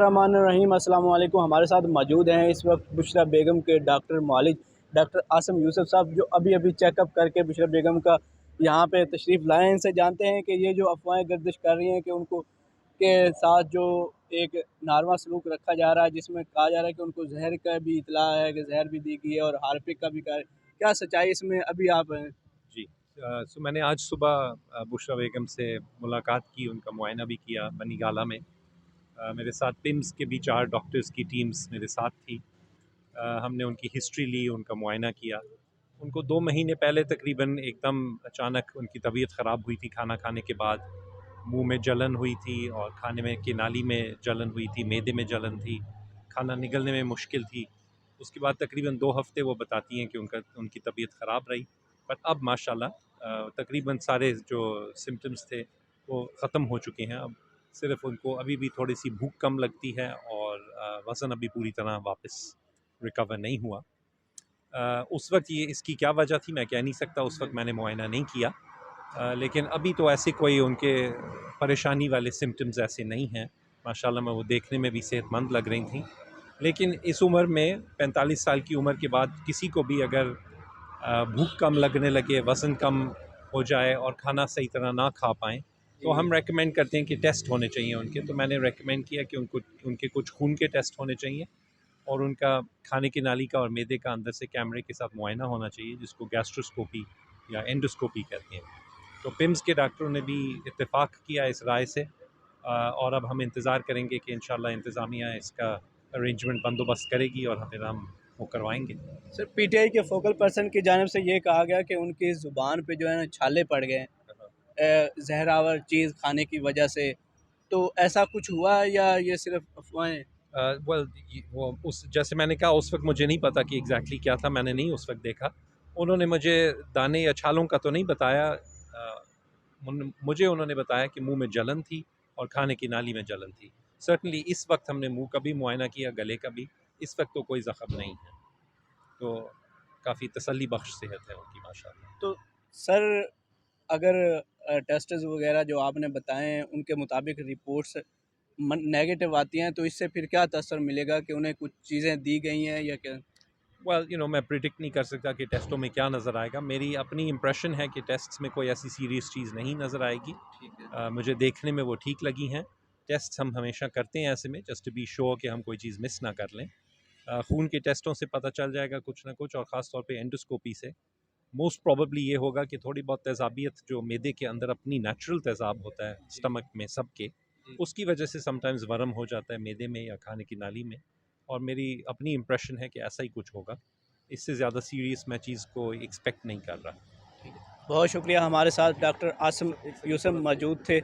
रहीम अस्सलाम वालेकुम। हमारे साथ मौजूद हैं इस वक्त बुशरा बेगम के डॉक्टर मालिक डॉक्टर आसम यूसुफ साहब, जो अभी अभी चेकअप करके बुशरा बेगम का यहाँ पे तशरीफ़ लाए हैं। इनसे जानते हैं कि ये जो अफवाहें गर्दिश कर रही हैं कि उनको के साथ जो एक नारवा सलूक रखा जा रहा है, जिसमें कहा जा रहा है कि उनको जहर का भी इतला है कि जहर भी दी गई है और हार्पिक का भी क्या सच्चाई इसमें अभी आप हैं? जी। सो मैंने आज सुबह बुशरा बेगम से मुलाकात की, उनका मुआयना भी किया बनी गाला में। मेरे साथ पिम्स के भी 4 डॉक्टर्स की टीम्स मेरे साथ थी। हमने उनकी हिस्ट्री ली, उनका मुआयना किया। उनको 2 महीने पहले तकरीबन एकदम अचानक उनकी तबीयत ख़राब हुई थी खाना खाने के बाद। मुँह में जलन हुई थी और खाने में की नाली में जलन हुई थी, मैदे में जलन थी, खाना निगलने में मुश्किल थी। उसके बाद तकरीबन 2 हफ़्ते वो बताती हैं कि उनकी तबीयत ख़राब रही। बट अब माशाल्लाह तकरीबन सारे जो सिम्पटम्स थे वो ख़त्म हो चुके हैं। अब सिर्फ़ उनको अभी भी थोड़ी-सी भूख कम लगती है और वज़न अभी पूरी तरह वापस रिकवर नहीं हुआ। उस वक़्त ये इसकी क्या वजह थी मैं कह नहीं सकता, उस वक़्त मैंने मुआयना नहीं किया। लेकिन अभी तो ऐसे कोई उनके परेशानी वाले सिम्पटम्स ऐसे नहीं हैं। माशाल्लाह मैं वो देखने में भी सेहतमंद लग रही थीं। लेकिन इस उम्र में 45 साल की उम्र के बाद किसी को भी अगर भूख कम लगने लगे, वज़न कम हो जाए और खाना सही तरह ना खा पाएँ, तो हम रेकमेंड करते हैं कि टेस्ट होने चाहिए उनके। तो मैंने रेकमेंड किया कि उनके कुछ खून के टेस्ट होने चाहिए और उनका खाने की नाली का और मैदे का अंदर से कैमरे के साथ मुआयना होना चाहिए, जिसको गैस्ट्रोस्कोपी या एंडोस्कोपी कहते हैं। तो पिम्स के डॉक्टरों ने भी इत्तेफाक किया इस राय से, और अब हम इंतज़ार करेंगे कि इंशाल्लाह इंतज़ामिया इसका अरेंजमेंट बंदोबस्त करेगी और फिर हम वो करवाएंगे। सर, पीटीआई के फोकल पर्सन की जानिब से ये कहा गया कि उनकी ज़ुबान पे जो है ना छाले पड़ गए जहरावर चीज़ खाने की वजह से। तो ऐसा कुछ हुआ या ये सिर्फ अफवाहें? वेल वो उस जैसे मैंने कहा उस वक्त मुझे नहीं पता कि एग्जैक्टली क्या था, मैंने नहीं उस वक्त देखा। उन्होंने मुझे दाने या छालों का तो नहीं बताया। मुझे उन्होंने बताया कि मुंह में जलन थी और खाने की नाली में जलन थी। सर्टनली इस वक्त हमने मुंह का भी मुआयना किया, गले का भी। इस वक्त तो कोई ज़ख़म नहीं है, तो काफ़ी तसल्ली बख्श सेहत है उनकी माशाल्लाह। तो सर, अगर टेस्ट्स वगैरह जो आपने बताए हैं उनके मुताबिक रिपोर्ट्स नेगेटिव आती हैं, तो इससे फिर क्या असर मिलेगा कि उन्हें कुछ चीज़ें दी गई हैं या क्या? मैं प्रिडिक्ट नहीं कर सकता कि टेस्टों में क्या नज़र आएगा। मेरी अपनी इम्प्रेशन है कि टेस्ट्स में कोई ऐसी सीरियस चीज़ नहीं नज़र आएगी। मुझे देखने में वो ठीक लगी हैं। टेस्ट हम हमेशा करते हैं ऐसे में, जस्ट टू बी श्योर कि हम कोई चीज़ मिस ना कर लें। खून के टेस्टों से पता चल जाएगा कुछ ना कुछ, और ख़ास तौर पे एंडोस्कोपी से मोस्ट प्रोबेबली ये होगा कि थोड़ी बहुत तेज़ाबियत जो मैदे के अंदर अपनी नेचुरल तेज़ाब होता है स्टमक में सबके, उसकी वजह से समटाइम्स वरम हो जाता है मैदे में या खाने की नाली में। और मेरी अपनी इम्प्रेशन है कि ऐसा ही कुछ होगा। इससे ज़्यादा सीरियस मैं चीज़ को एक्सपेक्ट नहीं कर रहा। बहुत शुक्रिया। हमारे साथ डॉक्टर आसिम यूसुफ मौजूद थे।